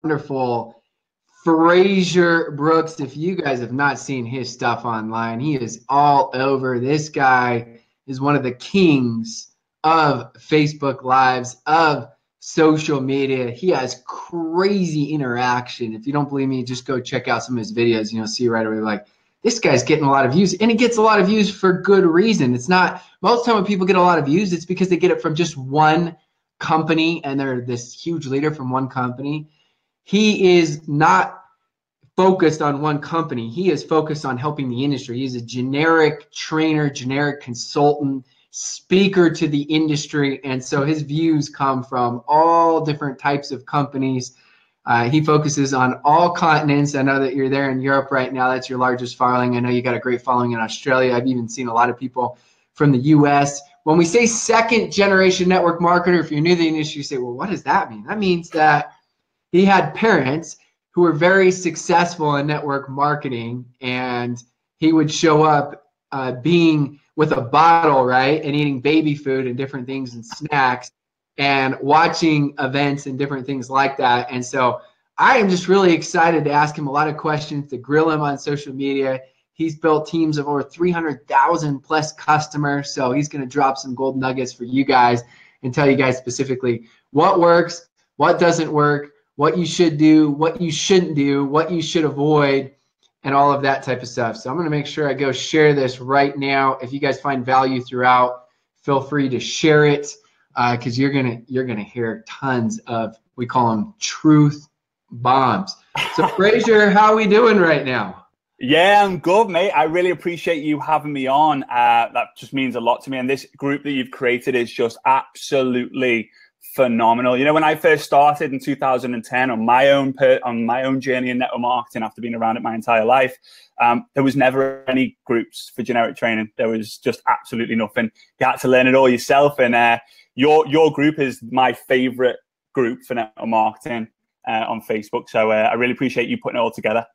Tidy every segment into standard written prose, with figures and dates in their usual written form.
wonderful Frazer Brookes. If you guys have not seen his stuff online, he is all over. This guy is one of the kings of Facebook Lives, of social media. He has crazy interaction. If you don't believe me, just go check out some of his videos and you'll see right away, like, this guy's getting a lot of views, and he gets a lot of views for good reason. It's not, most of the time when people get a lot of views, it's because they get it from just one company and they're this huge leader from one company. He is not focused on one company. He is focused on helping the industry. He's a generic trainer, generic consultant, speaker to the industry. And so his views come from all different types of companies. He focuses on all continents. I know that you're there in Europe right now. That's your largest following. I know you got a great following in Australia. I've even seen a lot of people from the US. When we say second generation network marketer, if you're new to the industry, you say, well, what does that mean? That means that he had parents who were very successful in network marketing, and he would show up being with a bottle, right, and eating baby food and different things and snacks and watching events and different things like that. And so I am just really excited to ask him a lot of questions, to grill him on social media. He's built teams of over 300,000 plus customers. So he's going to drop some gold nuggets for you guys and tell you guys specifically what works, what doesn't work, what you should do, what you shouldn't do, what you should avoid, and all of that type of stuff. So I'm going to make sure I go share this right now. If you guys find value throughout, feel free to share it, because you're gonna hear tons of, we call them truth bombs. So Frazer, how are we doing right now? Yeah, I'm good, mate. I really appreciate you having me on. That just means a lot to me. And this group that you've created is just absolutely phenomenal. You know, when I first started in 2010 on my own journey in network marketing, after being around it my entire life, there was never any groups for generic training. There was just absolutely nothing. You had to learn it all yourself. And your group is my favorite group for network marketing on Facebook. So I really appreciate you putting it all together.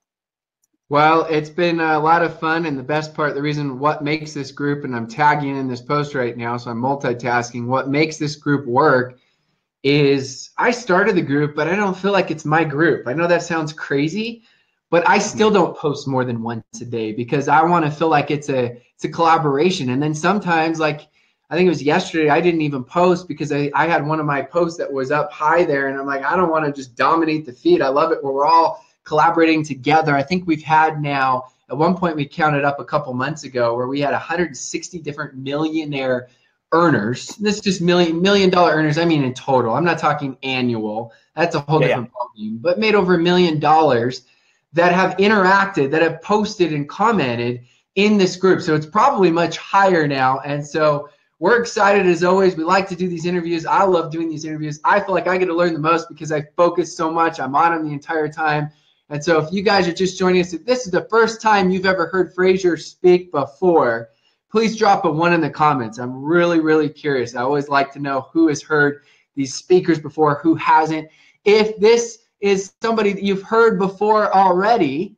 Well, it's been a lot of fun, and the best part, the reason what makes this group, and I'm tagging in this post right now, so I'm multitasking, what makes this group work is I started the group, but I don't feel like it's my group. I know that sounds crazy, but I still don't post more than once a day because I want to feel like it's a collaboration. And then sometimes, like I think it was yesterday, I didn't even post because I had one of my posts that was up high there, and I'm like, I don't want to just dominate the feed. I love it where we're all collaborating together. I think we've had now, at one point we counted up a couple months ago where we had 160 different millionaire earners. This is just million dollar earners. I mean, in total, I'm not talking annual. That's a whole different ballgame, but made over $1 million that have interacted, that have posted and commented in this group. So it's probably much higher now. And so we're excited as always. We like to do these interviews. I love doing these interviews. I feel like I get to learn the most because I focus so much. I'm on them the entire time. And so if you guys are just joining us, if this is the first time you've ever heard Frazer speak before, please drop a 1 in the comments. I'm really, really curious. I always like to know who has heard these speakers before, who hasn't. If this is somebody that you've heard before already,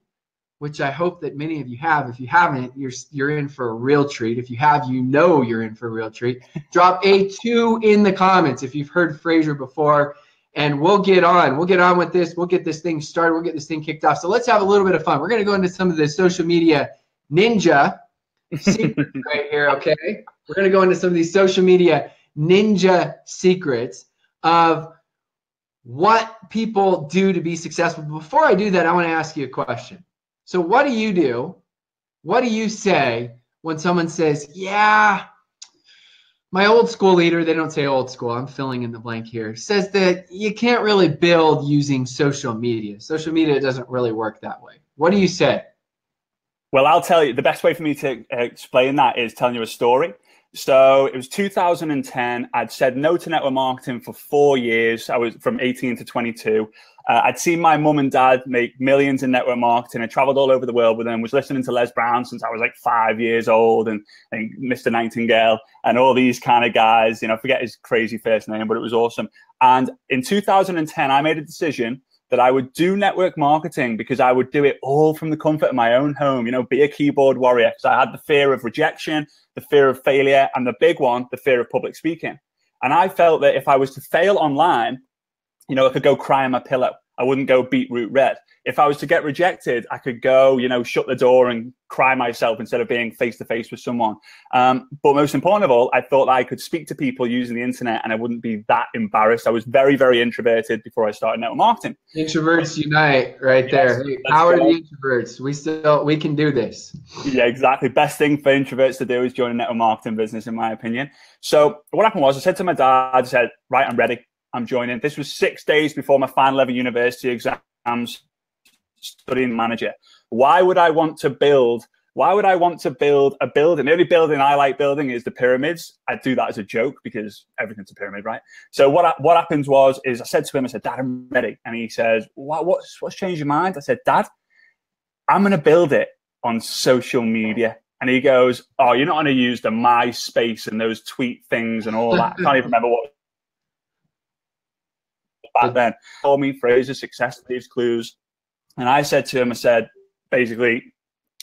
which I hope that many of you have. If you haven't, you're in for a real treat. If you have, you know you're in for a real treat. Drop a 2 in the comments if you've heard Frazer before, and we'll get on. We'll get on with this. We'll get this thing started. We'll get this thing kicked off. So let's have a little bit of fun. We're going to go into some of the social media ninja secrets right here, okay? We're going to go into some of these social media ninja secrets of what people do to be successful. Before I do that, I want to ask you a question. So what do you do? What do you say when someone says, yeah, my old school leader, they don't say old school, I'm filling in the blank here, says that you can't really build using social media. Social media doesn't really work that way. What do you say? Well, I'll tell you, the best way for me to explain that is telling you a story. So it was 2010. I'd said no to network marketing for 4 years. I was from 18 to 22. I'd seen my mum and dad make millions in network marketing. I traveled all over the world with them, was listening to Les Brown since I was like 5 years old, and Mr. Nightingale and all these kind of guys. You know, I forget his crazy first name, but it was awesome. And in 2010, I made a decision that I would do network marketing because I would do it all from the comfort of my own home, you know, be a keyboard warrior. Because I had the fear of rejection, the fear of failure, and the big one, the fear of public speaking. And I felt that if I was to fail online, you know, I could go cry on my pillow. I wouldn't go beetroot red. If I was to get rejected, I could go, you know, shut the door and cry myself instead of being face to face with someone. But most important of all, I thought that I could speak to people using the internet and I wouldn't be that embarrassed. I was very, very introverted before I started network marketing. Introverts unite right there. Hey, power to the introverts. We can do this. Yeah, exactly. Best thing for introverts to do is join a network marketing business, in my opinion. So what happened was I said to my dad, I said, right, I'm ready. I'm joining. This was 6 days before my final ever university exams, studying manager. Why would I want to build a building? The only building I like building is the pyramids. I do that as a joke because everything's a pyramid, right? So what happened was I said to him, I said, Dad, I'm ready. And he says, what's changed your mind? I said, Dad, I'm going to build it on social media. And he goes, oh, you're not going to use the MySpace and those tweet things and all that. I can't even remember what back then. Told me Frazer, success leaves clues. And I said to him, I said, basically,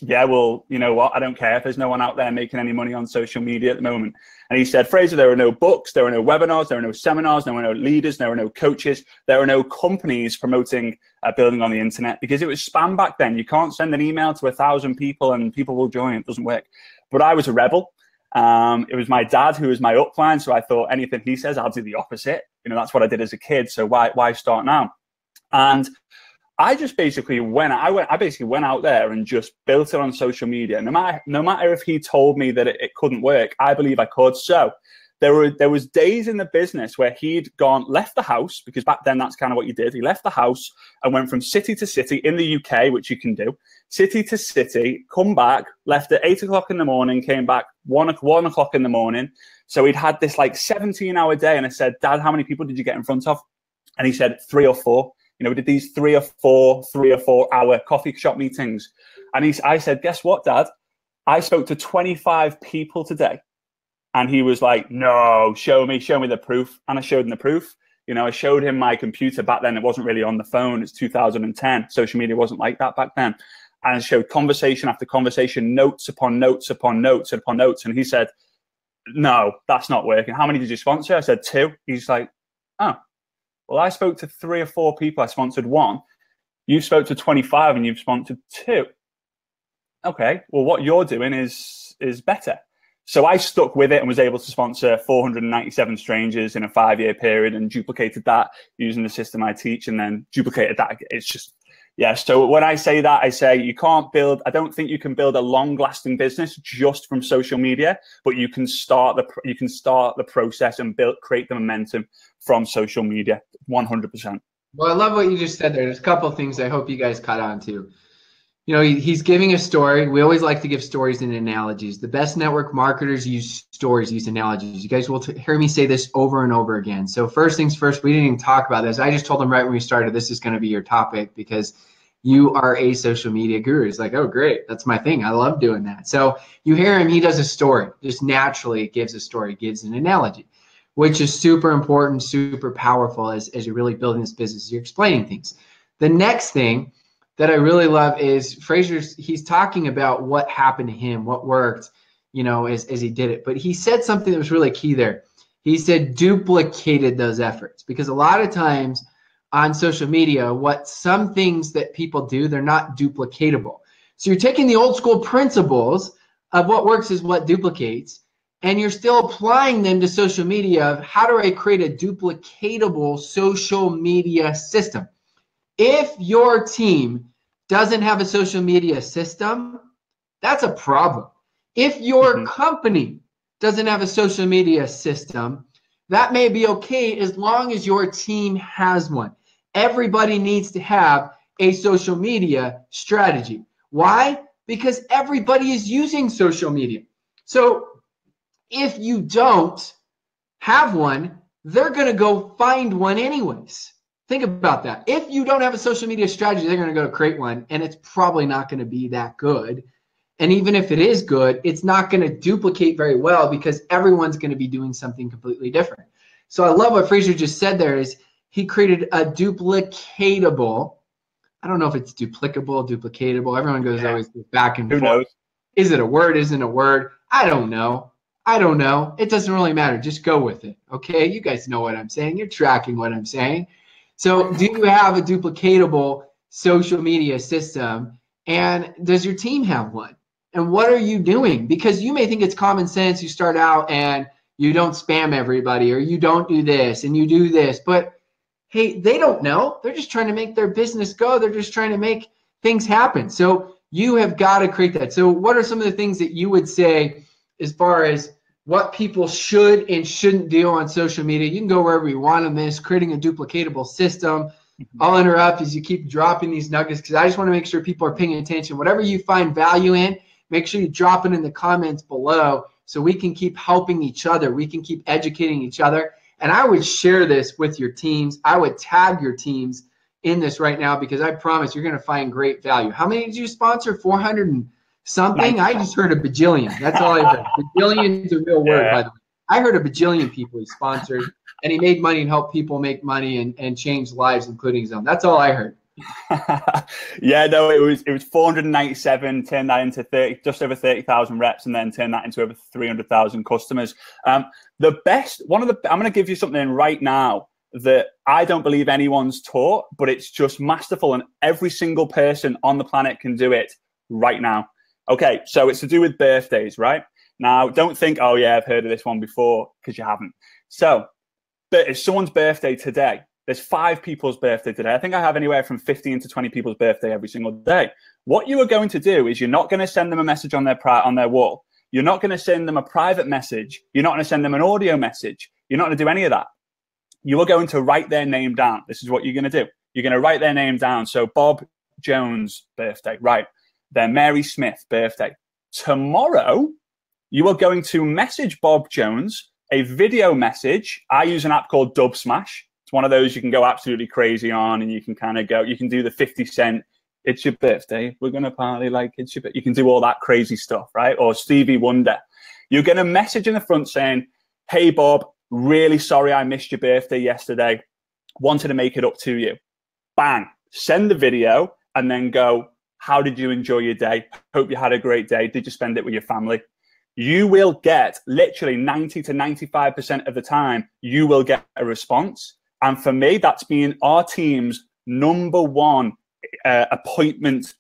yeah, well, you know what? I don't care if there's no one out there making any money on social media at the moment. And he said, Frazer, there are no books, there are no webinars, there are no seminars, there are no leaders, there are no coaches, there are no companies promoting building on the internet because it was spam back then. You can't send an email to 1,000 people and people will join. It doesn't work. But I was a rebel. It was my dad who was my upline. So I thought anything he says, I'll do the opposite. You know, that's what I did as a kid. So why start now? And I just basically I basically went out there and just built it on social media. No matter if he told me that it couldn't work, I believe I could. So there was days in the business where he'd left the house, because back then that's kind of what you did. He left the house and went from city to city in the UK, which you can do, city to city, come back, left at 8 o'clock in the morning, came back 1 o'clock in the morning. So he'd had this like 17-hour day. And I said, Dad, how many people did you get in front of? And he said 3 or 4. You know, we did these 3 or 4 hour coffee shop meetings. And I said, guess what, Dad? I spoke to 25 people today. And he was like, no, show me the proof. And I showed him the proof. You know, I showed him my computer. Back then, it wasn't really on the phone. It's 2010. Social media wasn't like that back then. And I showed conversation after conversation, notes upon notes upon notes upon notes. And he said, no, that's not working. How many did you sponsor? I said 2. He's like, oh. Well, I spoke to 3 or 4 people. I sponsored 1. You spoke to 25 and you've sponsored 2. Okay, well, what you're doing is better. So I stuck with it and was able to sponsor 497 strangers in a 5-year period and duplicated that using the system I teach and then duplicated that. It's just, yeah. So when I say that, I say I don't think you can build a long-lasting business just from social media, but you can start the process and create the momentum from social media, 100%. Well, I love what you just said there. There's a couple of things I hope you guys caught on to. You know, he's giving a story. We always like to give stories and analogies. The best network marketers use stories, use analogies. You guys will hear me say this over and over again. So first things first, we didn't even talk about this. I just told him right when we started, this is going to be your topic because you are a social media guru. He's like, oh, great. That's my thing. I love doing that. So you hear him, he does a story. Just naturally gives a story, gives an analogy, which is super important, super powerful as you're really building this business. You're explaining things. The next thing that I really love is he's talking about what happened to him, what worked, you know, as he did it. But he said something that was really key there. He said duplicated those efforts, because a lot of times on social media, some things that people do, they're not duplicatable. So you're taking the old school principles of what works is what duplicates, and you're still applying them to social media of how do I create a duplicatable social media system. If your team doesn't have a social media system, that's a problem. If your company doesn't have a social media system, that may be okay as long as your team has one. Everybody needs to have a social media strategy. Why? Because everybody is using social media. So if you don't have one, they're going to go find one anyways. Think about that. If you don't have a social media strategy, they're going to go create one, and it's probably not going to be that good. And even if it is good, it's not going to duplicate very well because everyone's going to be doing something completely different. So I love what Frazer just said there is he created a duplicatable. I don't know if it's duplicatable. Everyone goes always back and forth. Who knows? Is it a word? Isn't a word? I don't know. It doesn't really matter. Just go with it. Okay. You guys know what I'm saying. You're tracking what I'm saying. So do you have a duplicatable social media system? And does your team have one? And what are you doing? Because you may think it's common sense. You start out and you don't spam everybody, or you don't do this and you do this. But hey, they don't know. They're just trying to make their business go. They're just trying to make things happen. So you have got to create that. So what are some of the things that you would say as far as what people should and shouldn't do on social media? You can go wherever you want on this, creating a duplicatable system. I'll interrupt as you keep dropping these nuggets, because I just want to make sure people are paying attention. Whatever you find value in, make sure you drop it in the comments below so we can keep helping each other. We can keep educating each other. And I would share this with your teams. I would tag your teams in this right now, because I promise you're going to find great value. How many did you sponsor? 400 and something? I just heard a bajillion. That's all I heard. Bajillion is a real word, by the way. I heard a bajillion people he sponsored, and he made money and helped people make money and change lives, including his own. That's all I heard. Yeah, no, it was 497, turned that into just over 30,000 reps, and then turned that into over 300,000 customers. I'm going to give you something right now that I don't believe anyone's taught, but it's just masterful, and every single person on the planet can do it right now. Okay, so it's to do with birthdays, right? Now, don't think, oh yeah, I've heard of this one before, because you haven't. So, but it's someone's birthday today. There's 5 people's birthday today. I think I have anywhere from 15 to 20 people's birthday every single day. What you are going to do is you're not going to send them a message on their wall. You're not going to send them a private message. You're not going to send them an audio message. You're not going to do any of that. You are going to write their name down. This is what you're going to do. You're going to write their name down. So Bob Jones' birthday, right? Then Mary Smith birthday. Tomorrow, you are going to message Bob Jones a video message. I use an app called Dub Smash. It's one of those you can go absolutely crazy on, and you can kind of go, you can do the 50 Cent, it's your birthday, we're going to party like it's your birthday. You can do all that crazy stuff, right? Or Stevie Wonder. You're going to message in the front saying, hey, Bob, really sorry I missed your birthday yesterday. Wanted to make it up to you. Bang. Send the video and then go, how did you enjoy your day? Hope you had a great day. Did you spend it with your family? You will get literally 90 to 95% of the time, you will get a response. And for me, that's been our team's #1 appointment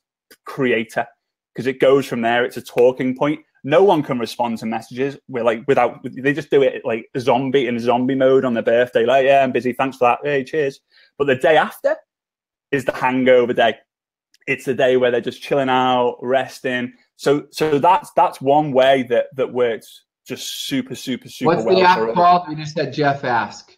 creator, because it goes from there. It's a talking point. No one can respond to messages. They just do it like in zombie mode on their birthday. Like, yeah, I'm busy. Thanks for that. Hey, cheers. But the day after is the hangover day. It's the day where they're just chilling out, resting. So that's one way that works just super What's well. The app called? We just had Jeff ask.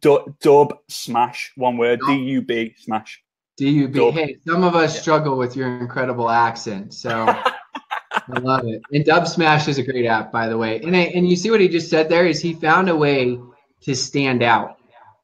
Dub Smash, one word. DUB Smash. DUB. Dub. Hey, some of us struggle with your incredible accent, so I love it. And Dub Smash is a great app, by the way. And you see what he just said there is he found a way to stand out.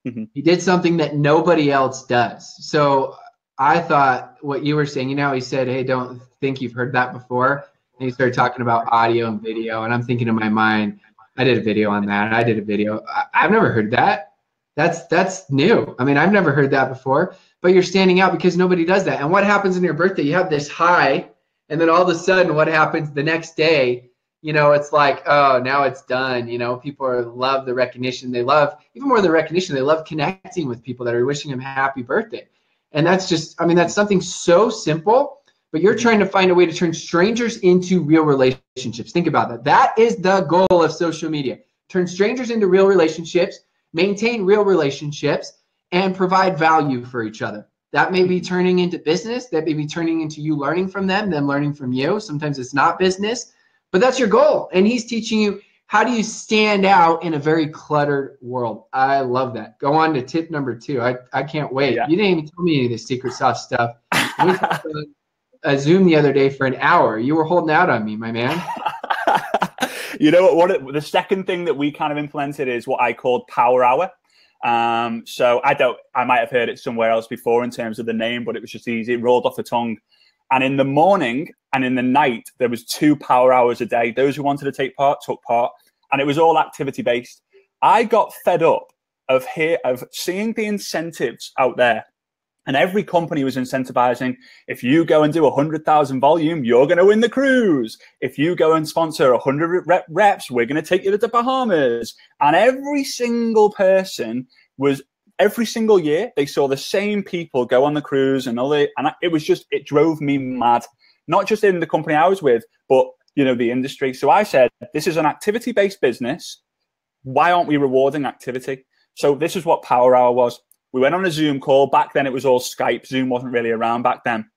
Mm-hmm. He did something that nobody else does. So I thought what you were saying, he said, hey, don't think you've heard that before. And he started talking about audio and video. And I'm thinking in my mind, I did a video on that. I did a video. I've never heard that. That's new. I mean, I've never heard that before. But you're standing out because nobody does that. And what happens in your birthday? You have this high. And then all of a sudden, what happens the next day? It's like, oh, now it's done. People love the recognition. They love, even more than the recognition, they love connecting with people that are wishing them happy birthday. And that's just, that's something so simple, but you're trying to find a way to turn strangers into real relationships. Think about that. That is the goal of social media. Turn strangers into real relationships, maintain real relationships, and provide value for each other. That may be turning into business. That may be turning into you learning from them learning from you. Sometimes it's not business, but that's your goal. And he's teaching you, how do you stand out in a very cluttered world? I love that. Go on to tip number 2. I can't wait. Yeah. You didn't even tell me any of this secret sauce stuff. We talked on a Zoom the other day for an hour. You were holding out on me, my man. You know what? The second thing that we kind of implemented is what I called Power Hour. So I might have heard it somewhere else before in terms of the name, but it was just easy. It rolled off the tongue. And in the morning and in the night, there was 2 power hours a day. Those who wanted to take part took part, and it was all activity-based. I got fed up of seeing the incentives out there, and every company was incentivizing, if you go and do 100,000 volume, you're going to win the cruise. If you go and sponsor 100 reps, we're going to take you to the Bahamas. And every single person every single year they saw the same people go on the cruise and it drove me mad, not just in the company I was with, but the industry. So I said, this is an activity-based business. Why aren't we rewarding activity? So this is what Power Hour was. We went on a Zoom call. Back then it was all Skype. Zoom wasn't really around back then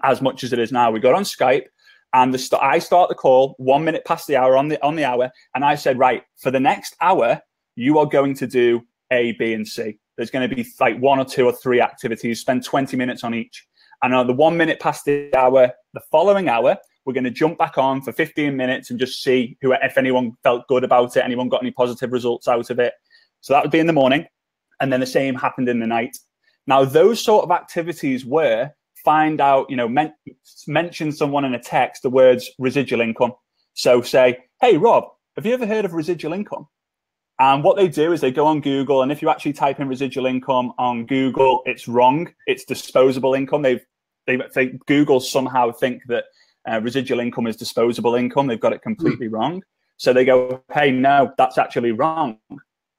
as much as it is now. We got on Skype and I start the call 1 minute past the hour on the hour. And I said, right, for the next hour, you are going to do A, B, and C. There's going to be like 1 or 2 or 3 activities. Spend 20 minutes on each. And on the 1 minute past the hour, the following hour, we're going to jump back on for 15 minutes and just see if anyone felt good about it, anyone got any positive results out of it. So that would be in the morning. And then the same happened in the night. Now, those sort of activities were find out, mention someone in a text the words residual income. So say, hey, Rob, have you ever heard of residual income? And what they do is they go on Google. And if you actually type in residual income on Google, it's wrong. It's disposable income. Google somehow think that residual income is disposable income. They've got it completely wrong. So they go, hey, no, that's actually wrong.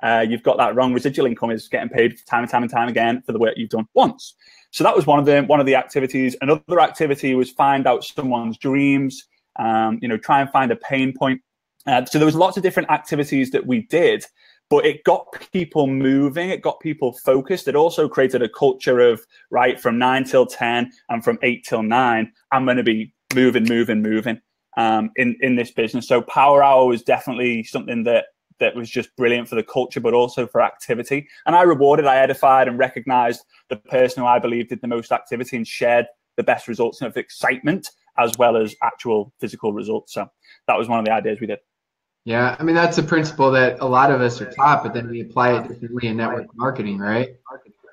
You've got that wrong. Residual income is getting paid time and time and time again for the work you've done once. So that was one of the activities. Another activity was find out someone's dreams, try and find a pain point. So there was lots of different activities that we did, but it got people moving. It got people focused. It also created a culture of, right, from 9 till 10 and from 8 till 9, I'm going to be moving in this business. So Power Hour was definitely something that was just brilliant for the culture, but also for activity. And I edified and recognized the person who I believe did the most activity and shared the best results of excitement as well as actual physical results. So that was one of the ideas we did. Yeah, I mean, that's a principle that a lot of us are taught, but then we apply it differently in network marketing, right?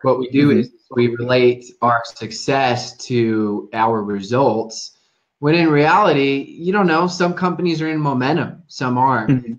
What we do is we relate our success to our results, when in reality, you don't know, some companies are in momentum, some aren't.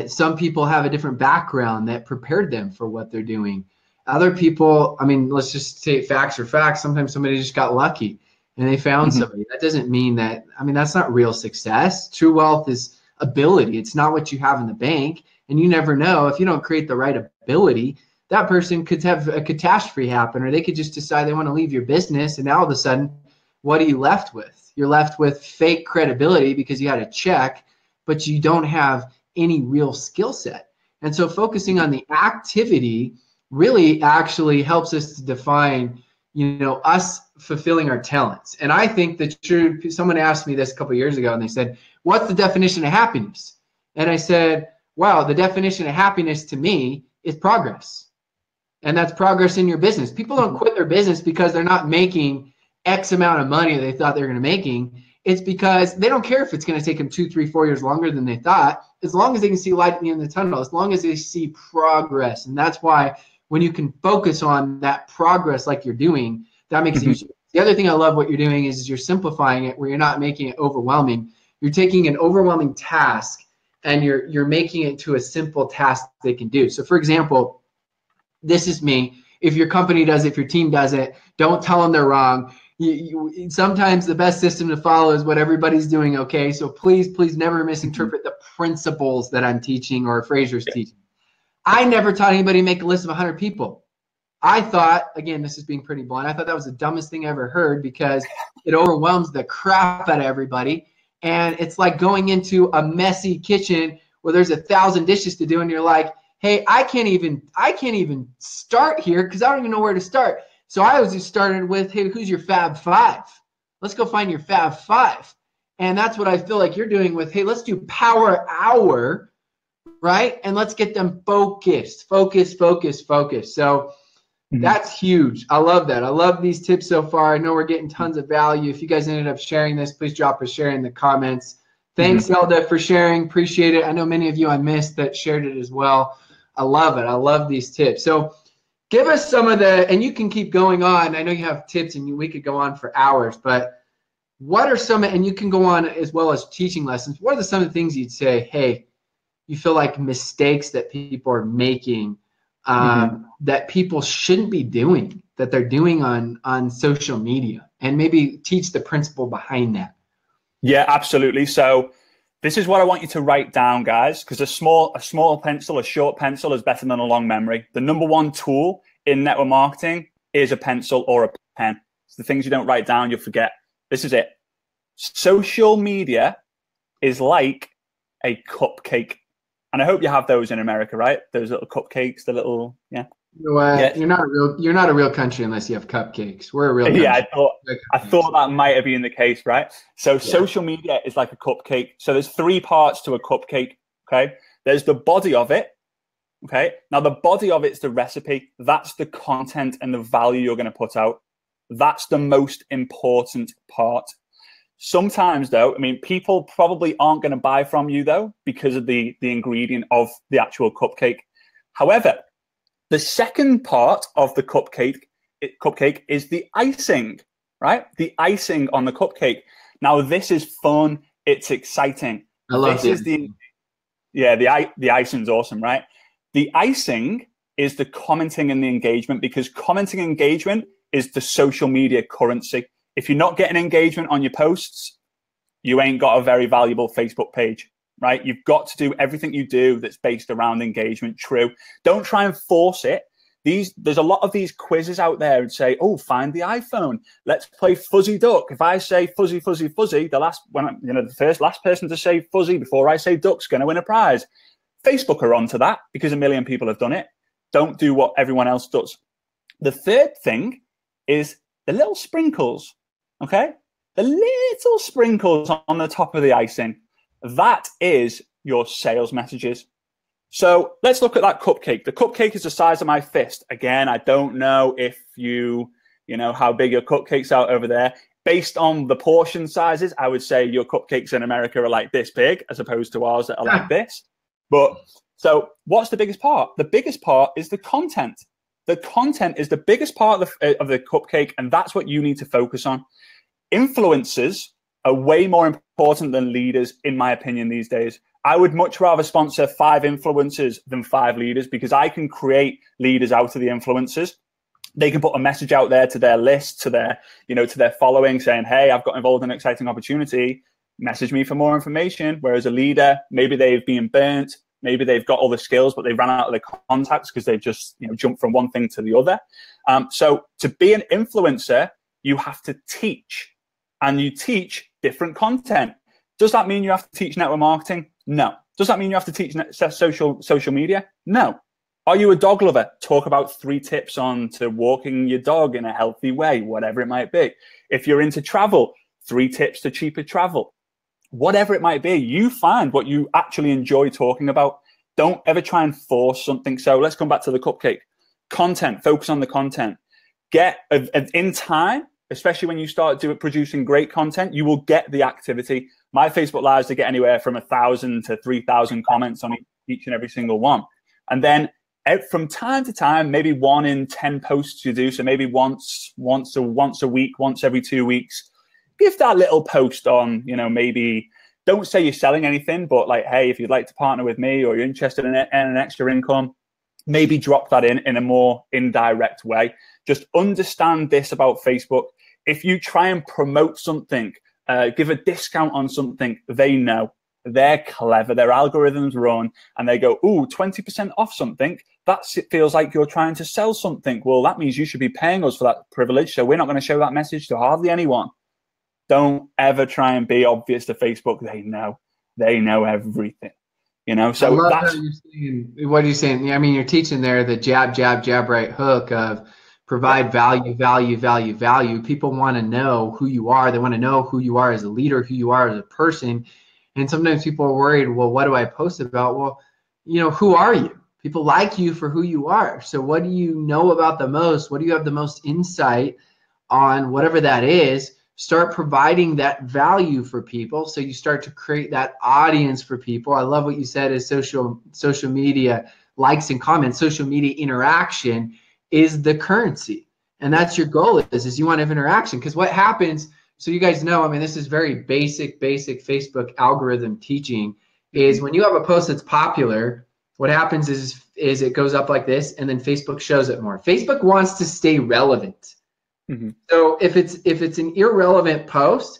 Some people have a different background that prepared them for what they're doing. Other people, I mean, let's just say facts are facts. Sometimes somebody just got lucky and they found somebody. That doesn't mean that, I mean, that's not real success. True wealth is ability. It's not what you have in the bank. And you never know, if you don't create the right ability, that person could have a catastrophe happen, or they could just decide they want to leave your business. And now all of a sudden, what are you left with? You're left with fake credibility because you had a check, but you don't have any real skill set. And so focusing on the activity really actually helps us to define, us fulfilling our talents. And I think that someone asked me this a couple of years ago and they said, what's the definition of happiness? And I said, wow, the definition of happiness to me is progress. And that's progress in your business. People don't quit their business because they're not making X amount of money they thought they were going to making. It's because they don't care if it's going to take them 2, 3, 4 years longer than they thought, as long as they can see light at the end of the tunnel, as long as they see progress. And that's why when you can focus on that progress like you're doing, that makes it easier. The other thing I love what you're doing is you're simplifying it where you're not making it overwhelming. You're taking an overwhelming task and you're making it to a simple task they can do. So for example, this is me. If your company does it, if your team does it, don't tell them they're wrong. Sometimes the best system to follow is what everybody's doing, okay? So please never misinterpret the principles that I'm teaching or Frazer's teaching. I never taught anybody to make a list of 100 people. I thought, again, this is being pretty blunt, I thought that was the dumbest thing I ever heard because it overwhelms the crap out of everybody. And it's like going into a messy kitchen where there's 1,000 dishes to do and you're like, hey, I can't even start here because I don't even know where to start. So I was just started with, hey, who's your Fab Five? Let's go find your Fab Five. And that's what I feel like you're doing with, hey, let's do Power Hour, right? And let's get them focused. So that's huge. I love that. I love these tips so far. I know we're getting tons of value. If you guys ended up sharing this, please drop a share in the comments. Thanks, Zelda, for sharing. Appreciate it. I know many of you I missed that shared it as well. I love it. I love these tips. So give us some of and you can keep going on. I know you have tips and we could go on for hours, but what are and you can go on as well as teaching lessons. What are some of the things you'd say, hey, you feel like mistakes that people are making that people shouldn't be doing, that they're doing on social media, and maybe teach the principle behind that? Yeah, absolutely. So this is what I want you to write down, guys, because a small pencil, a short pencil is better than a long memory. The number one tool in network marketing is a pencil or a pen. It's the things you don't write down, you'll forget. This is it. Social media is like a cupcake. And I hope you have those in America, right? Those little cupcakes, the little, yeah. You're not a real country unless you have cupcakes. We're a real country. Yeah, I thought that might have been the case, right? So social media is like a cupcake. So there's 3 parts to a cupcake, okay? There's the body of it, okay? Now the body of it's the recipe. That's the content and the value you're going to put out. That's the most important part. Sometimes, though, I mean, people probably aren't going to buy from you, though, because of the ingredient of the actual cupcake. However, the second part of the cupcake is the icing, right? The icing on the cupcake. Now, this is fun. It's exciting. I love this. The icing's awesome, right? The icing is the commenting and the engagement, because commenting and engagement is the social media currency. If you're not getting engagement on your posts, you ain't got a very valuable Facebook page, right? You've got to do everything you do that's based around engagement. True. Don't try and force it. There's a lot of these quizzes out there and say, oh, find the iPhone. Let's play fuzzy duck. If I say fuzzy, fuzzy, fuzzy, the last person to say fuzzy before I say duck's going to win a prize. Facebook are onto that because 1 million people have done it. Don't do what everyone else does. The third thing is the little sprinkles. Okay, the little sprinkles on the top of the icing. That is your sales messages. So let's look at that cupcake. The cupcake is the size of my fist. Again, I don't know if you know how big your cupcakes are over there. Based on the portion sizes, I would say your cupcakes in America are like this big as opposed to ours that are like this. But so what's the biggest part? The biggest part is the content. The content is the biggest part of the cupcake, and that's what you need to focus on. Influencers are way more important than leaders, in my opinion, these days. I would much rather sponsor 5 influencers than 5 leaders, because I can create leaders out of the influencers. They can put a message out there to their list, to their following, saying, hey, I've got involved in an exciting opportunity. Message me for more information. Whereas a leader, maybe they've been burnt. Maybe they've got all the skills, but they ran out of their contacts because they've just jumped from one thing to the other. So to be an influencer, you have to teach, and you teach different content. Does that mean you have to teach network marketing? No. Does that mean you have to teach social media? No. Are you a dog lover? Talk about 3 tips on to walking your dog in a healthy way, whatever it might be. If you're into travel, 3 tips to cheaper travel. Whatever it might be, you find what you actually enjoy talking about. Don't ever try and force something. So let's come back to the cupcake. Content, focus on the content. Get in time, especially when you start producing great content, you will get the activity. My Facebook Lives, they get anywhere from 1,000 to 3,000 comments on each and every single one. And then from time to time, maybe 1 in 10 posts you do. So maybe once a week, once every 2 weeks, give that little post on, maybe don't say you're selling anything, but like, hey, if you'd like to partner with me or you're interested in an extra income, maybe drop that in a more indirect way. Just understand this about Facebook. If you try and promote something, give a discount on something, they know. They're clever. Their algorithms run and they go, ooh, 20% off something. That feels like you're trying to sell something. Well, that means you should be paying us for that privilege. So we're not going to show that message to hardly anyone. Don't ever try and be obvious to Facebook. They know everything, So that's what are you saying? I mean, you're teaching there the jab, right hook of provide value. People want to know who you are. They want to know who you are as a leader, who you are as a person. And sometimes people are worried, well, what do I post about? Well, who are you? People like you for who you are. So what do you know about the most? What do you have the most insight on, whatever that is? Start providing that value for people, so you start to create that audience for people. I love what you said is social media likes and comments. Social media interaction is the currency, and that's your goal is you want to have interaction. Because what happens, so you guys know, I mean, this is very basic Facebook algorithm teaching, is when you have a post that's popular, what happens is it goes up like this, and then Facebook shows it more. Facebook wants to stay relevant. Mm-hmm. So if it's an irrelevant post,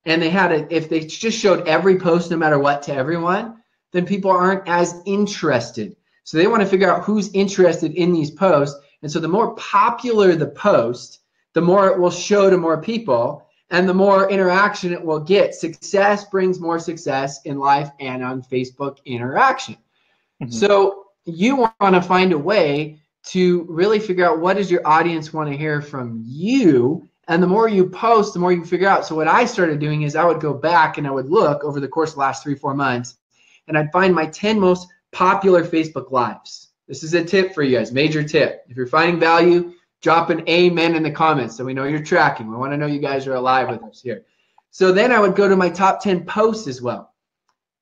and if they just showed every post no matter what to everyone, then people aren't as interested. So they want to figure out who's interested in these posts, And so the more popular the post, the more it will show to more people and the more interaction it will get. Success brings more success in life and on Facebook interaction. Mm-hmm. So you want to find a way to really figure out what does your audience want to hear from you. And the more you post, the more you can figure out. So what I started doing is I would go back and I would look over the course of the last 3-4 months, and I'd find my 10 most popular Facebook Lives. This is a tip for you guys, major tip. If you're finding value, drop an amen in the comments so we know you're tracking. We want to know you guys are alive with us here. So then I would go to my top 10 posts as well.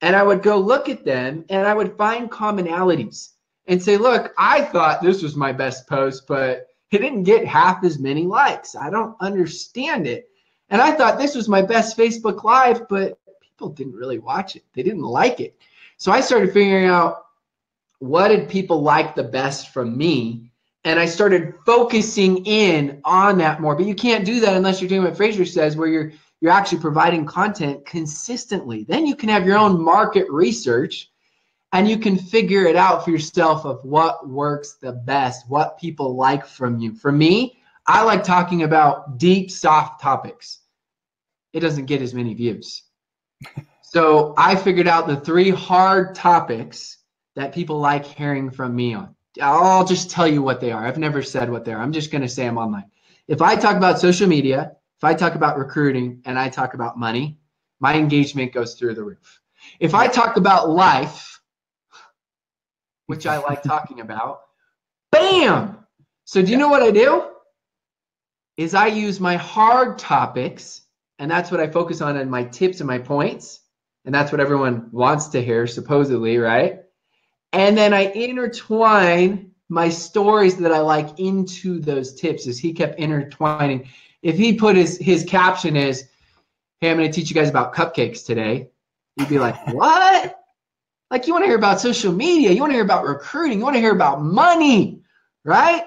And I would go look at them and I would find commonalities and say, look, I thought this was my best post, but it didn't get half as many likes. I don't understand it. And I thought this was my best Facebook Live, but people didn't really watch it. They didn't like it. So I started figuring out what did people like the best from me. And I started focusing in on that more. But you can't do that unless you're doing what Frazer says, where you're actually providing content consistently. Then you can have your own market research and you can figure it out for yourself of what works the best, what people like from you. For me, I like talking about deep, soft topics. It doesn't get as many views. So I figured out the 3 hard topics that people like hearing from me on. I'll just tell you what they are. I've never said what they are. I'm just going to say them online. If I talk about social media, if I talk about recruiting, and I talk about money, my engagement goes through the roof. If I talk about life, which I like talking about, bam! So do you know what I do? Is I use my hard topics, and that's what I focus on in my tips and my points, and that's what everyone wants to hear, supposedly, right? And then I intertwine my stories that I like into those tips as he kept intertwining. If he put his caption is, hey, I'm going to teach you guys about cupcakes today, you'd be like, what? Like, you want to hear about social media. You want to hear about recruiting. You want to hear about money, right?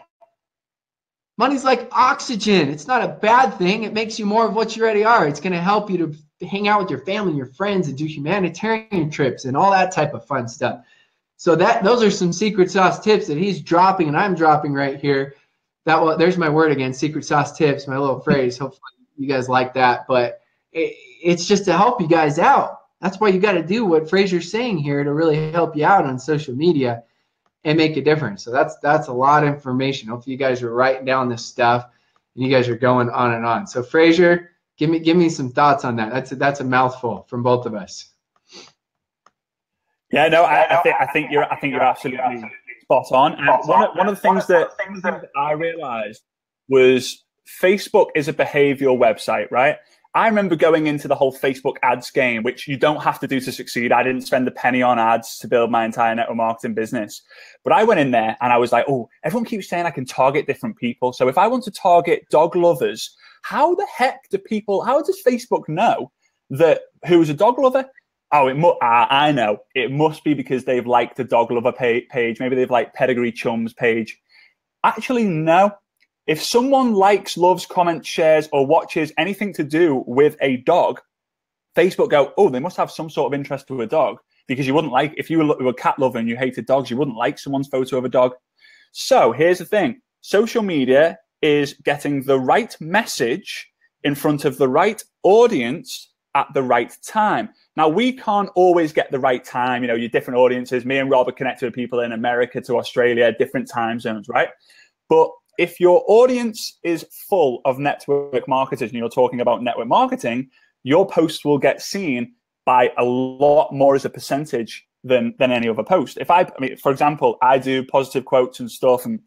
Money's like oxygen. It's not a bad thing. It makes you more of what you already are. It's going to help you to hang out with your family and your friends and do humanitarian trips and all that type of fun stuff. So those are some secret sauce tips that he's dropping and I'm dropping right here. There's my word again, secret sauce tips, my little phrase. Hopefully you guys like that. But it's just to help you guys out. That's why you got to do what Frazer's saying here to really help you out on social media and make a difference. So that's a lot of information. Hopefully you guys are writing down this stuff and you guys are going on and on. So Frazer, give me some thoughts on that. That's a mouthful from both of us. Yeah, no, I think you're absolutely spot on. And one of the things that I realized was Facebook is a behavioral website, right? I remember going into the whole Facebook ads game, which you don't have to do to succeed. I didn't spend a penny on ads to build my entire network marketing business. But I went in there and I was like, oh, everyone keeps saying I can target different people. So if I want to target dog lovers, how the heck how does Facebook know that who's a dog lover? Oh, I know. It must be because they've liked the dog lover page. Maybe they've liked Pedigree Chums page. Actually, no. If someone likes, loves, comments, shares, or watches anything to do with a dog, Facebook go, oh, they must have some sort of interest to a dog, because you wouldn't like, if you were a cat lover and you hated dogs, you wouldn't like someone's photo of a dog. So here's the thing. Social media is getting the right message in front of the right audience at the right time. Now, we can't always get the right time. You know, your different audiences. Me and Rob are connected with people in America to Australia, different time zones, right? But if your audience is full of network marketers and you're talking about network marketing, your posts will get seen by a lot more as a percentage than any other post. For example, I do positive quotes and stuff, and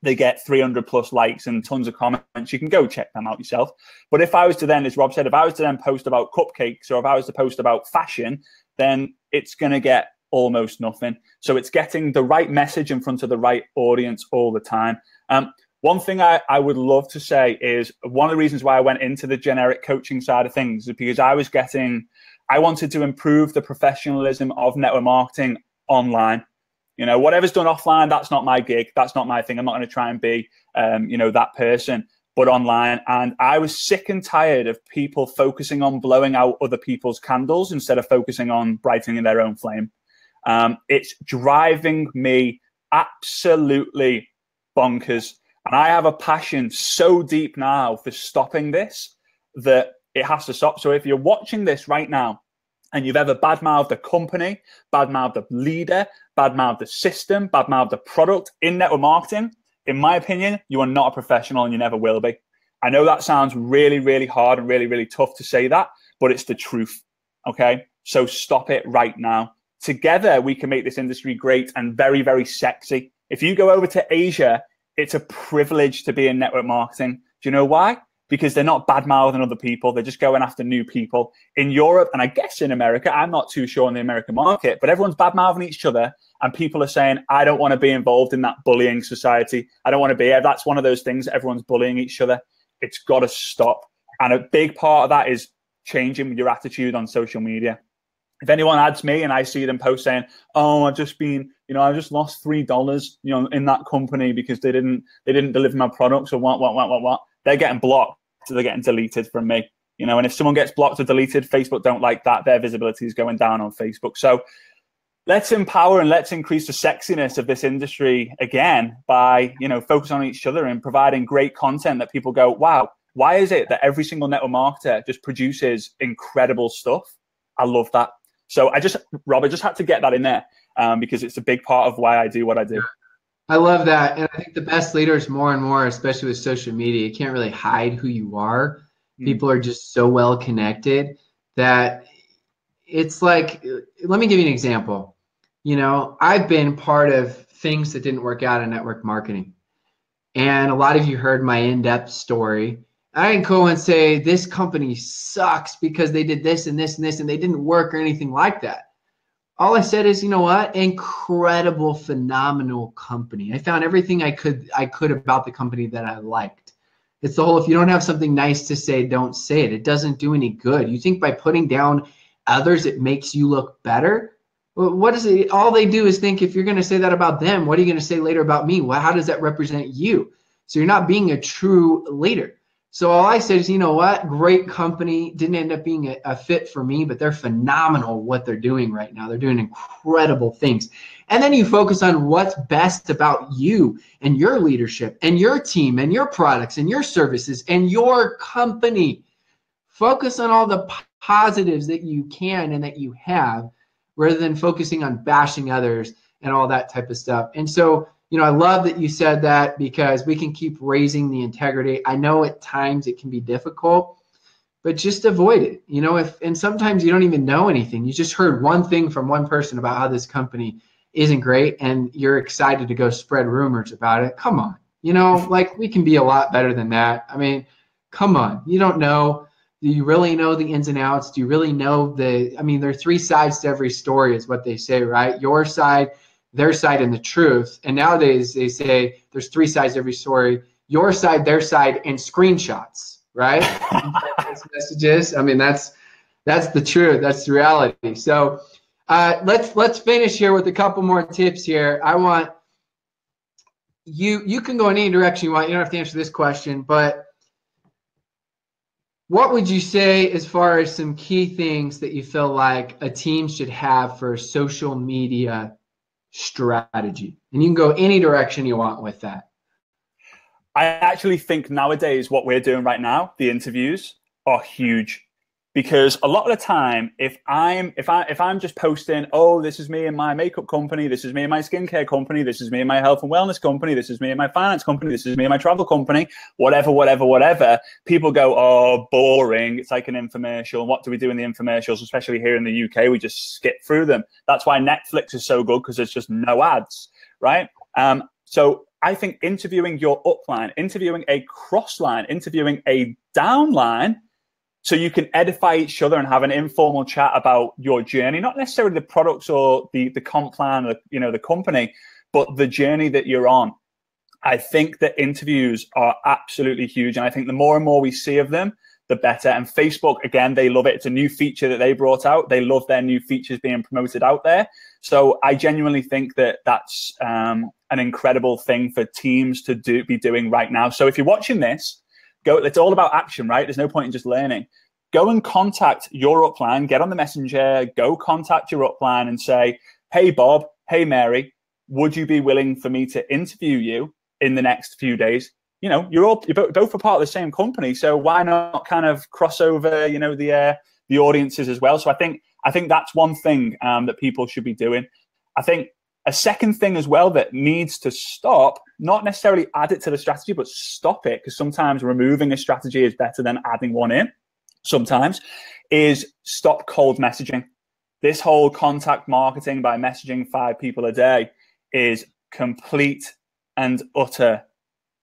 they get 300 plus likes and tons of comments. You can go check them out yourself. But if I was to then, as Rob said, if I was to then post about cupcakes, or if I was to post about fashion, then it's going to get almost nothing. So it's getting the right message in front of the right audience all the time. One thing I would love to say is one of the reasons why I went into the generic coaching side of things is because I wanted to improve the professionalism of network marketing online. You know, whatever's done offline, that's not my gig. That's not my thing. I'm not going to try and be, that person, but online. And I was sick and tired of people focusing on blowing out other people's candles instead of focusing on brightening their own flame. It's driving me absolutely bonkers. And I have a passion so deep now for stopping this that it has to stop. So if you're watching this right now and you've ever badmouthed a company, badmouthed a leader, badmouthed the system, badmouthed the product in network marketing, in my opinion, you are not a professional and you never will be. I know that sounds really, really hard and really, really tough to say that, but it's the truth. Okay. So stop it right now. Together, we can make this industry great and very, very sexy. If you go over to Asia, it's a privilege to be in network marketing. Do you know why? Because they're not bad-mouthing other people. They're just going after new people. In Europe, and I guess in America, I'm not too sure on the American market, but everyone's bad-mouthing each other. And people are saying, I don't want to be involved in that bullying society. I don't want to be. That's one of those things. Everyone's bullying each other. It's got to stop. And a big part of that is changing your attitude on social media. If anyone adds me and I see them post saying, oh, I've just lost $3, in that company because they didn't deliver my products or what, they're getting blocked. So they're getting deleted from me, and if someone gets blocked or deleted, Facebook don't like that. Their visibility is going down on Facebook. So let's empower and let's increase the sexiness of this industry again by, focusing on each other and providing great content that people go, wow, why is it that every single network marketer just produces incredible stuff? I love that. So Rob, I just had to get that in there because it's a big part of why I do what I do. I love that. And I think the best leaders more and more, especially with social media, you can't really hide who you are. People are just so well connected that it's like, let me give you an example. I've been part of things that didn't work out in network marketing. And a lot of you heard my in-depth story. I didn't go and say this company sucks because they did this and this and this and they didn't work or anything like that. All I said is, incredible, phenomenal company. I found everything I could about the company that I liked. It's the whole, if you don't have something nice to say, don't say it. It doesn't do any good. You think by putting down others, it makes you look better? Well, what is it? All they do is think if you're going to say that about them, what are you going to say later about me? Well, how does that represent you? So you're not being a true leader. So all I said is, great company, didn't end up being a fit for me, but they're phenomenal what they're doing right now. They're doing incredible things. And then you focus on what's best about you and your leadership and your team and your products and your services and your company. Focus on all the positives that you can and that you have rather than focusing on bashing others and all that type of stuff. And so, I love that you said that because we can keep raising the integrity. I know at times it can be difficult, but just avoid it. And sometimes you don't even know anything. You just heard one thing from one person about how this company isn't great and you're excited to go spread rumors about it. Come on, we can be a lot better than that. I mean, come on, you don't know. Do you really know the ins and outs? Do you really know there are three sides to every story is what they say, right? Your side, their side, and the truth. And nowadays they say there's three sides to every story: your side, their side, and screenshots, right? Messages. That's the truth. That's the reality. So let's finish here with a couple more tips here. I want you can go in any direction you want. You don't have to answer this question, but what would you say as far as some key things that you feel like a team should have for social media strategy? And you can go any direction you want with that. I actually think nowadays what we're doing right now, the interviews, are huge. Because a lot of the time, if I'm just posting, oh, this is me and my makeup company, this is me and my skincare company, this is me and my health and wellness company, this is me and my finance company, this is me and my travel company, whatever, people go, oh, boring. It's like an infomercial. What do we do in the infomercials? Especially here in the UK, we just skip through them. That's why Netflix is so good, because there's just no ads, right? So I think interviewing your upline, interviewing a crossline, interviewing a downline, so you can edify each other and have an informal chat about your journey, not necessarily the products or the comp plan, or, the company, but the journey that you're on. I think that interviews are absolutely huge. And I think the more and more we see of them, the better. And Facebook, again, they love it. It's a new feature that they brought out. They love their new features being promoted out there. So I genuinely think that that's an incredible thing for teams to be doing right now. So if you're watching this, it's all about action, right? There's no point in just learning. Go and contact your upline, get on the messenger, go contact your upline and say, hey, Bob, hey, Mary, would you be willing for me to interview you in the next few days? you're both a part of the same company, so why not kind of cross over, the audiences as well? So I think that's one thing that people should be doing. I think a second thing as well that needs to stop, not necessarily add it to the strategy, but stop it, because sometimes removing a strategy is better than adding one in. Sometimes, is stop cold messaging. This whole contact marketing by messaging 5 people a day is complete and utter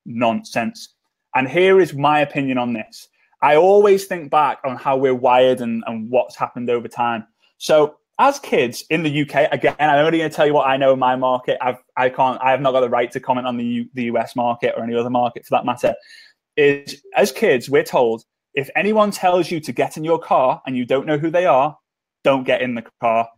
nonsense. And here is my opinion on this. I always think back on how we're wired and what's happened over time. So as kids in the UK, again, I'm only going to tell you what I know in my market. I have not got the right to comment on the US market or any other market for that matter. Is as kids, we're told, if anyone tells you to get in your car and you don't know who they are, don't get in the car.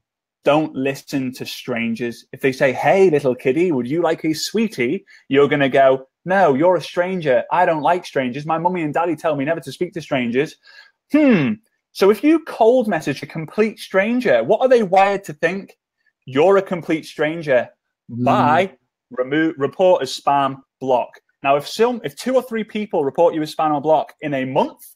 Don't listen to strangers. If they say, hey, little kiddie, would you like a sweetie? You're going to go, no, you're a stranger. I don't like strangers. My mummy and daddy tell me never to speak to strangers. So if you cold message a complete stranger, what are they wired to think? You're a complete stranger. Bye. Report as spam, block. Now, if 2 or 3 people report you as spam or block in a month,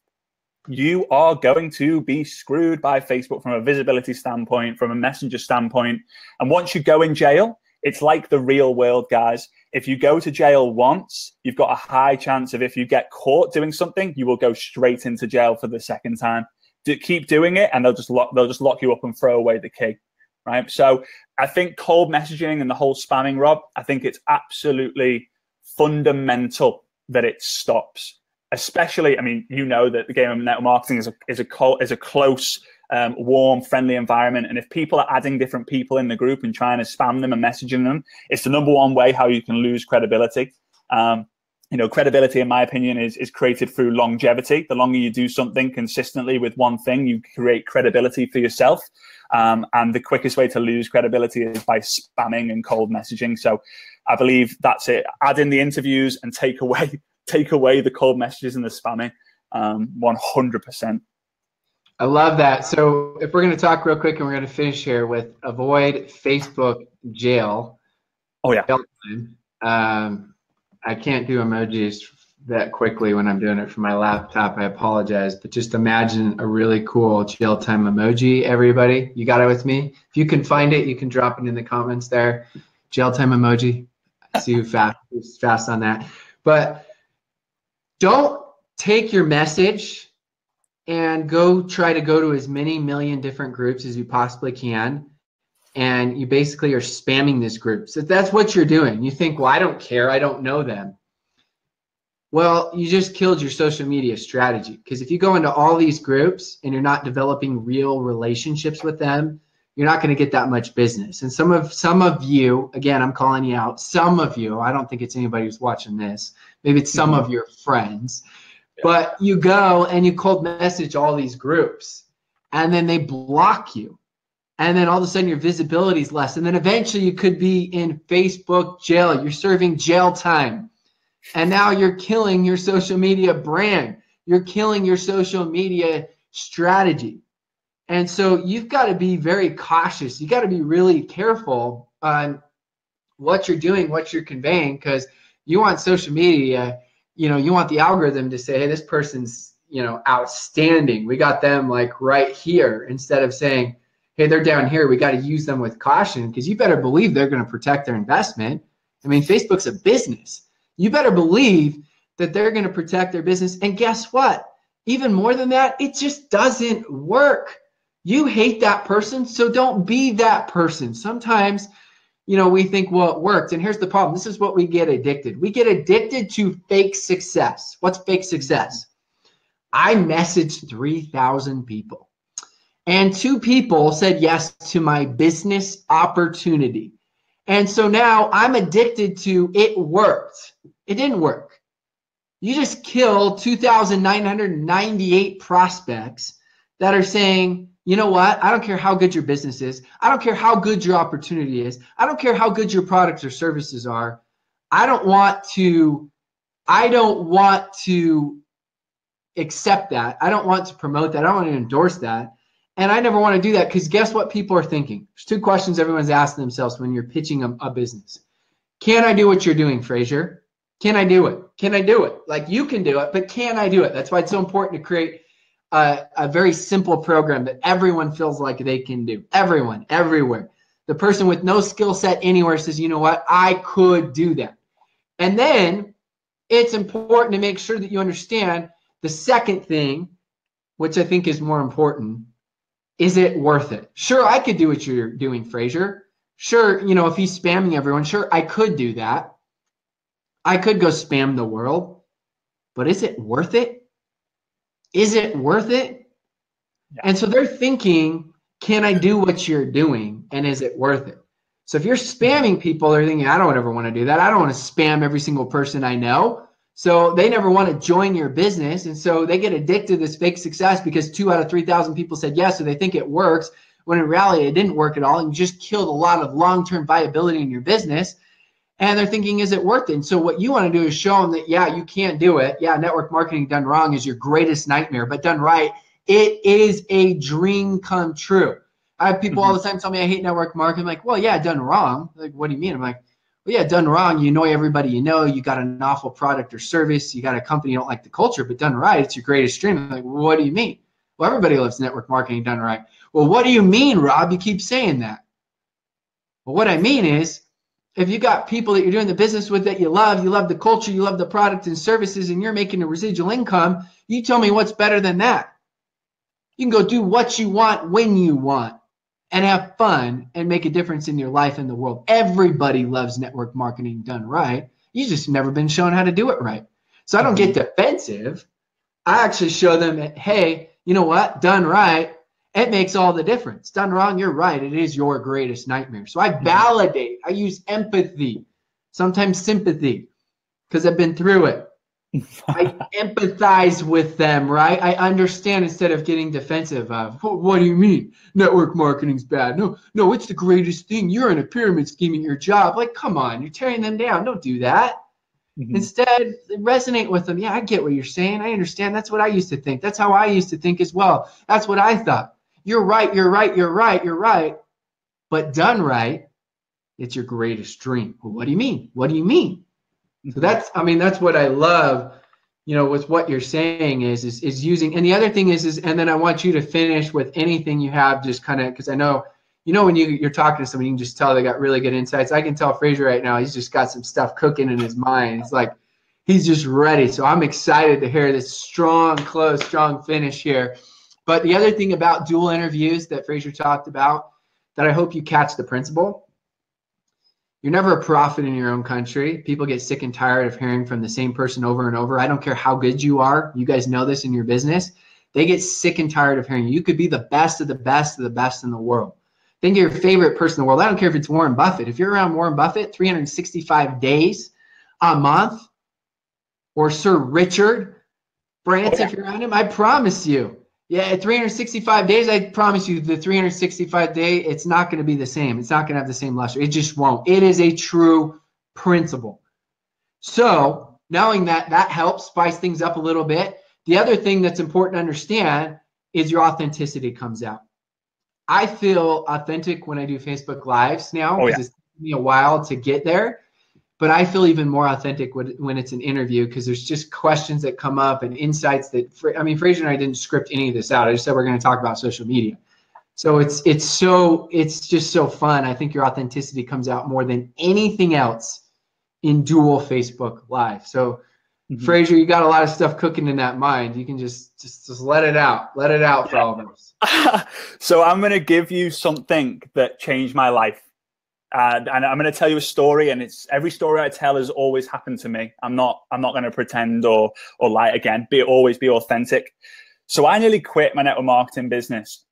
you are going to be screwed by Facebook from a visibility standpoint, from a messenger standpoint. And once you go in jail, it's like the real world, guys. If you go to jail once, you've got a high chance of, if you get caught doing something, you will go straight into jail for the second time. Keep doing it, and they'll just lock you up and throw away the key, right? So I think cold messaging and the whole spamming, Rob, I think it's absolutely fundamental that it stops. Especially, I mean, that the game of network marketing is a close, warm, friendly environment. And if people are adding different people in the group and trying to spam them and messaging them, it's the number one way how you can lose credibility. Credibility, in my opinion, is created through longevity. The longer you do something consistently with one thing, you create credibility for yourself. And the quickest way to lose credibility is by spamming and cold messaging. So I believe that's it. Add in the interviews and take away the cold messages and the spamming. 100%. I love that. So if we're going to talk real quick, and we're going to finish here with avoid Facebook jail. Oh yeah. I can't do emojis that quickly when I'm doing it from my laptop. I apologize, but just imagine a really cool jail time emoji, everybody. You got it with me? If you can find it, you can drop it in the comments there. Jail time emoji. See you fast on that. But don't take your message and try to go to as many million different groups as you possibly can. And you basically are spamming this group. So that's what you're doing. You think, well, I don't care. I don't know them. Well, you just killed your social media strategy. Because if you go into all these groups and you're not developing real relationships with them, you're not going to get that much business. And some of you, again, I'm calling you out, some of you, I don't think it's anybody who's watching this. Maybe it's some of your friends. Yeah. But you go and you cold message all these groups, and then they block you. And then all of a sudden your visibility is less. And then eventually you could be in Facebook jail. You're serving jail time. And now you're killing your social media brand. You're killing your social media strategy. And so you've got to be very cautious. You got to be really careful on what you're doing, what you're conveying, because you want social media, you want the algorithm to say, hey, this person's, outstanding. We got them like right here, instead of saying, hey, they're down here. We got to use them with caution, because you better believe they're going to protect their investment. I mean, Facebook's a business. You better believe that they're going to protect their business. And guess what? Even more than that, it just doesn't work. You hate that person, so don't be that person. Sometimes, we think, well, it worked. And here's the problem. This is what we get addicted. We get addicted to fake success. What's fake success? I messaged 3,000 people. And 2 people said yes to my business opportunity. And so now I'm addicted to it worked. It didn't work. You just killed 2,998 prospects that are saying, you know what? I don't care how good your business is. I don't care how good your opportunity is. I don't care how good your products or services are. I don't want to accept that. I don't want to promote that. I don't want to endorse that. And I never want to do that, because guess what people are thinking? There's 2 questions everyone's asking themselves when you're pitching a business. Can I do what you're doing, Frazer? Can I do it? Can I do it? Like, you can do it, but can I do it? That's why it's so important to create a very simple program that everyone feels like they can do. Everyone, everywhere. The person with no skill set anywhere says, you know what, I could do that. And then it's important to make sure that you understand the second thing, which I think is more important. Is it worth it? Sure, I could do what you're doing, Frazer. Sure, if he's spamming everyone, sure, I could do that. I could go spam the world, but is it worth it? Is it worth it? Yeah. And so they're thinking, can I do what you're doing? And is it worth it? So if you're spamming people, they're thinking, I don't ever want to do that. I don't want to spam every single person I know. So they never want to join your business. And so they get addicted to this fake success because 2 out of 3,000 people said yes. So they think it works, when in reality, it didn't work at all. And you just killed a lot of long-term viability in your business. And they're thinking, is it worth it? And so what you want to do is show them that, yeah, you can do it. Yeah, network marketing done wrong is your greatest nightmare, but done right, it is a dream come true. I have people all the time tell me I hate network marketing. I'm like, well, yeah, done wrong. Like, what do you mean? I'm like, well, yeah, done wrong, you annoy everybody you know, you got an awful product or service, you got a company you don't like the culture, but done right, it's your greatest dream. I'm like, well, what do you mean? Well, everybody loves network marketing done right. Well, what do you mean, Rob? You keep saying that. Well, what I mean is, if you got people that you're doing the business with that you love the culture, you love the product and services, and you're making a residual income, you tell me what's better than that. You can go do what you want when you want and have fun and make a difference in your life and the world. Everybody loves network marketing done right. You just never been shown how to do it right. So I don't get defensive. I actually show them that, hey, you know what? Done right, it makes all the difference. Done wrong, you're right. It is your greatest nightmare. So I validate. I use empathy, sometimes sympathy, because I've been through it. I empathize with them, right? I understand instead of getting defensive of, what do you mean? Network marketing's bad. No, it's the greatest thing. You're in a pyramid scheme at your job. Like, come on, you're tearing them down. Don't do that. Instead, resonate with them. Yeah, I get what you're saying. I understand. That's what I used to think. That's how I used to think as well. That's what I thought. You're right, you're right, you're right, you're right. But done right, it's your greatest dream. Well, what do you mean? What do you mean? So that's what I love, with what you're saying is using. And the other thing is, and then I want you to finish with anything you have, just kind of, because I know, when you're talking to somebody, you can just tell they got really good insights. I can tell Frazer right now, he's just got some stuff cooking in his mind. It's like, he's just ready. So I'm excited to hear this strong finish here. But the other thing about dual interviews that Frazer talked about, that I hope you catch the principle. You're never a prophet in your own country. People get sick and tired of hearing from the same person over and over. I don't care how good you are. You guys know this in your business. They get sick and tired of hearing you. You could be the best of the best of the best in the world. Think of your favorite person in the world. I don't care if it's Warren Buffett. If you're around Warren Buffett 365 days a month, or Sir Richard Branson, if you're around him, I promise you, yeah, 365 days, I promise you the 365 day, it's not going to be the same. It's not going to have the same luster. It just won't. It is a true principle. So knowing that helps spice things up a little bit. The other thing that's important to understand is your authenticity comes out. I feel authentic when I do Facebook Lives now because it's taken me a while to get there. But I feel even more authentic when it's an interview because there's just questions that come up and insights that, Frazer and I didn't script any of this out. I just said we're going to talk about social media. So it's just so fun. I think your authenticity comes out more than anything else in dual Facebook Live. So Frazer, you got a lot of stuff cooking in that mind. You can just let it out. Let it out for all of us. So I'm going to give you something that changed my life. And I'm going to tell you a story, and every story I tell has always happened to me. I'm not going to pretend or lie again. Always be authentic. So I nearly quit my network marketing business.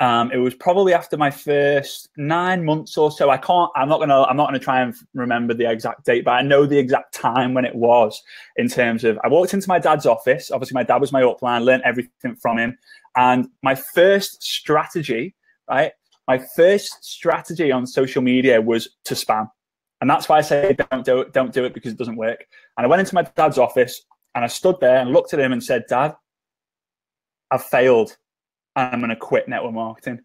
It was probably after my first 9 months or so. I'm not going to try and remember the exact date, but I know the exact time when it was. In terms of, I walked into my dad's office. Obviously, my dad was my upline. Learned everything from him, and my first strategy, right? My first strategy on social media was to spam. And that's why I say don't do it because it doesn't work. And I went into my dad's office and I stood there and looked at him and said, Dad, I've failed and I'm going to quit network marketing.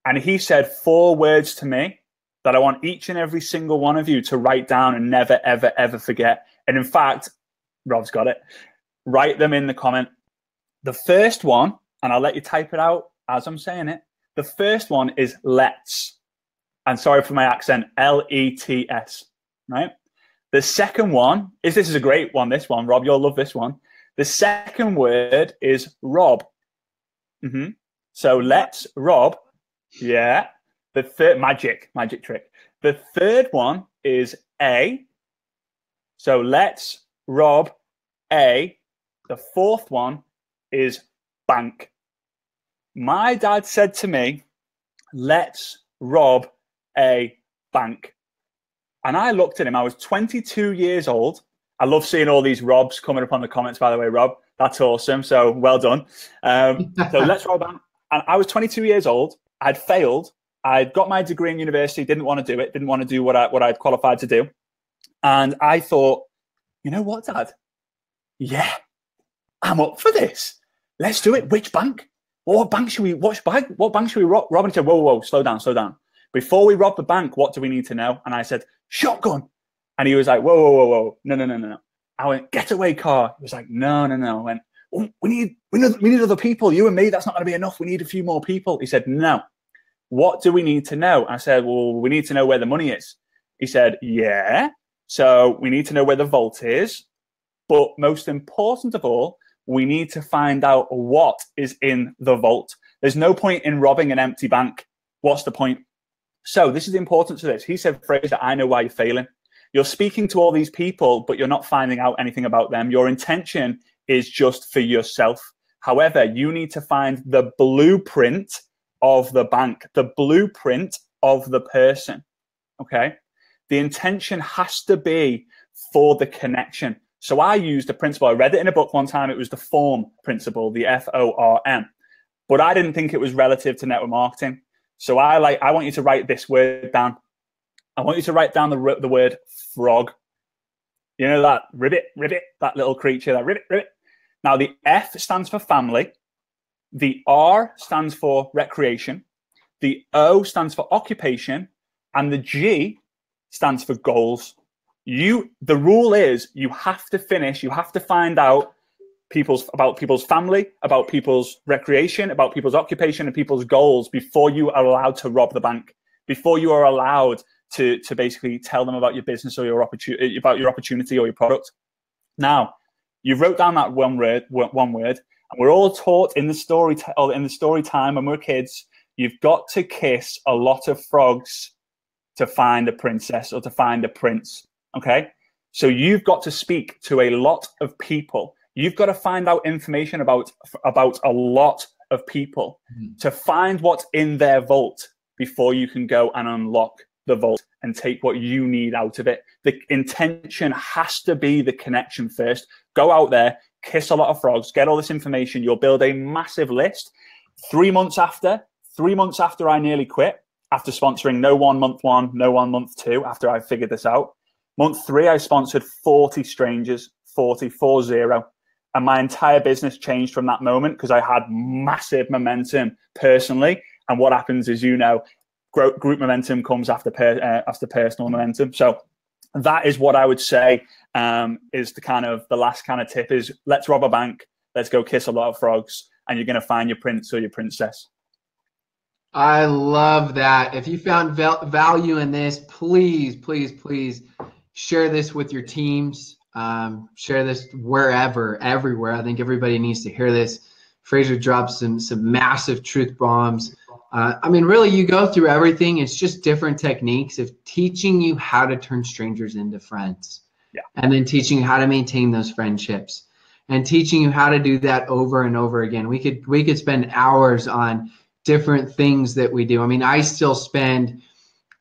And he said 4 words to me that I want each and every single one of you to write down and never, ever, ever forget. And in fact, Rob's got it. Write them in the comment. The first one, and I'll let you type it out as I'm saying it. The first one is let's. And sorry for my accent, L-E-T-S, right? The second one is, this is a great one, this one, Rob, you'll love this one. The second word is rob. So let's rob. Yeah. The third, magic trick. The third one is A. So let's rob A. The fourth one is bank. My dad said to me, let's rob a bank. And I looked at him. I was 22 years old. I love seeing all these Robs coming up on the comments, by the way, Rob. That's awesome. So well done. So let's rob a bank. And I was 22 years old. I'd failed. I'd got my degree in university, didn't want to do it, didn't want to do what I'd qualified to do. And I thought, you know what, Dad? Yeah, I'm up for this. Let's do it. Which bank? What bank should we rob? And he said, whoa, slow down. Before we rob the bank, what do we need to know? And I said, shotgun. And he was like, whoa. No. I went, getaway car. He was like, no. I went, oh, we need other people. You and me, that's not going to be enough. We need a few more people. He said, no. What do we need to know? I said, well, we need to know where the money is. He said, yeah. So we need to know where the vault is. But most important of all, we need to find out what is in the vault. There's no point in robbing an empty bank. What's the point? So this is the importance of this. He said, Frazer, I know why you're failing. You're speaking to all these people, but you're not finding out anything about them. Your intention is just for yourself. However, you need to find the blueprint of the bank, the blueprint of the person, okay? The intention has to be for the connection. So I used a principle. I read it in a book one time. It was the FORM principle, the FORM. But I didn't think it was relative to network marketing. So I want you to write this word down. I want you to write down the word frog. You know that ribbit, that little creature, that ribbit. Now the F stands for family. The R stands for recreation. The O stands for occupation. And the G stands for goals. The rule is you have to find out about people's family, about people's recreation, about people's occupation and people's goals before you are allowed to rob the bank, before you are allowed to basically tell them about your business or about your opportunity or your product. Now, you wrote down that one word, and we're all taught in the story time when we're kids, you've got to kiss a lot of frogs to find a princess or to find a prince. Okay, so you've got to speak to a lot of people. You've got to find out information about a lot of people to find what's in their vault before you can go and unlock the vault and take what you need out of it. The intention has to be the connection first. Go out there, kiss a lot of frogs, get all this information. You'll build a massive list. 3 months after I nearly quit, after sponsoring no one month 1, no one month 2, after I figured this out. Month 3, I sponsored 40 strangers, 40. And my entire business changed from that moment because I had massive momentum personally. And what happens is, group momentum comes after personal momentum. So that is what I would say is the last kind of tip is let's rob a bank. Let's go kiss a lot of frogs. And you're going to find your prince or your princess. I love that. If you found value in this, please share this with your teams. Share this everywhere. I think everybody needs to hear this. Frazer dropped some massive truth bombs. Really, you go through everything. It's just different techniques of teaching you how to turn strangers into friends. Yeah. And then teaching you how to maintain those friendships and teaching you how to do that over and over again. We could spend hours on different things that we do. I still spend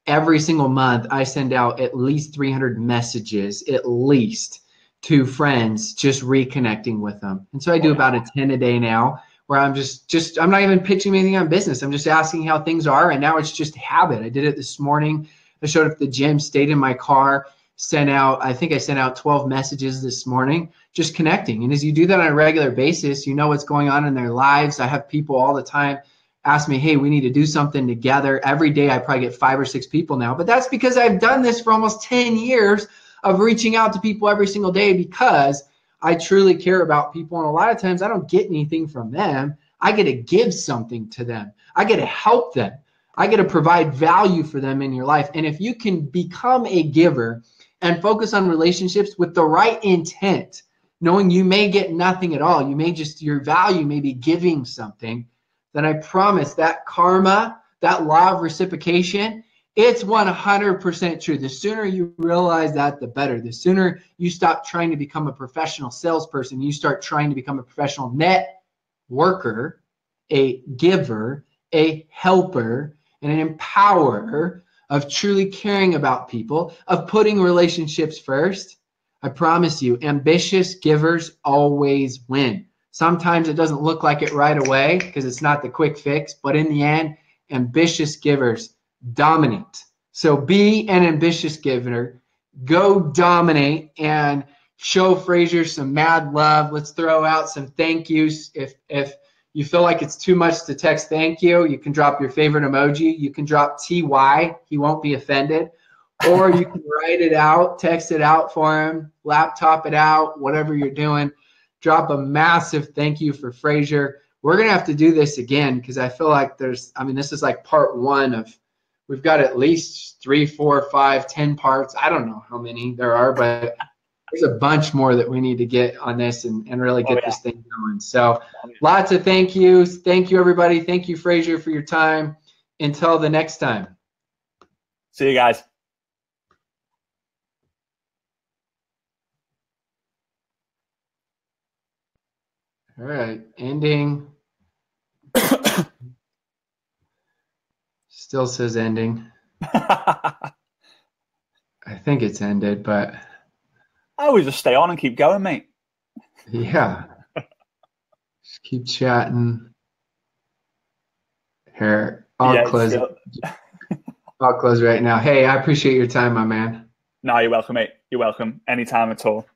every single month, I send out at least 300 messages, at least, to friends, just reconnecting with them. And so I do about a 10 a day now, where I'm I'm not even pitching anything on business. I'm just asking how things are. And now it's just habit. I did it this morning. I showed up at the gym, stayed in my car, I think I sent out 12 messages this morning, just connecting. And as you do that on a regular basis, you know what's going on in their lives. I have people all the time ask me, hey, we need to do something together. Every day I probably get 5 or 6 people now, but that's because I've done this for almost 10 years of reaching out to people every single day because I truly care about people. And a lot of times I don't get anything from them. I get to give something to them. I get to help them. I get to provide value for them in your life. And if you can become a giver and focus on relationships with the right intent, knowing you may get nothing at all, you may just, your value may be giving something, then I promise that karma, that law of reciprocation, it's 100% true. The sooner you realize that, the better. The sooner you stop trying to become a professional salesperson, you start trying to become a professional net worker, a giver, a helper, and an empowerer of truly caring about people, of putting relationships first. I promise you, ambitious givers always win. Sometimes it doesn't look like it right away because it's not the quick fix, but in the end, ambitious givers dominate. So be an ambitious giver. Go dominate and show Frazer some mad love. Let's throw out some thank yous. If you feel like it's too much to text thank you, you can drop your favorite emoji. You can drop TY. He won't be offended. Or you can write it out, text it out for him, laptop it out, whatever you're doing. Drop a massive thank you for Frazer. We're going to have to do this again because I feel like this is like part one of, we've got at least 3, 4, 5, 10 parts. I don't know how many there are, but there's a bunch more that we need to get on this and really get this thing going. So lots of thank yous. Thank you, everybody. Thank you, Frazer, for your time. Until the next time. See you guys. All right, ending. Still says ending. I think it's ended, but I always just stay on and keep going, mate. Yeah. Just keep chatting. Here, I'll close it. I'll close right now. Hey, I appreciate your time, my man. No, you're welcome, mate. You're welcome. Anytime at all.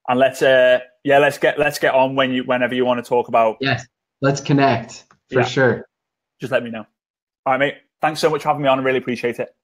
And let's get on whenever you want to talk about. Yes, let's connect for sure. Just let me know. All right, mate. Thanks so much for having me on. I really appreciate it.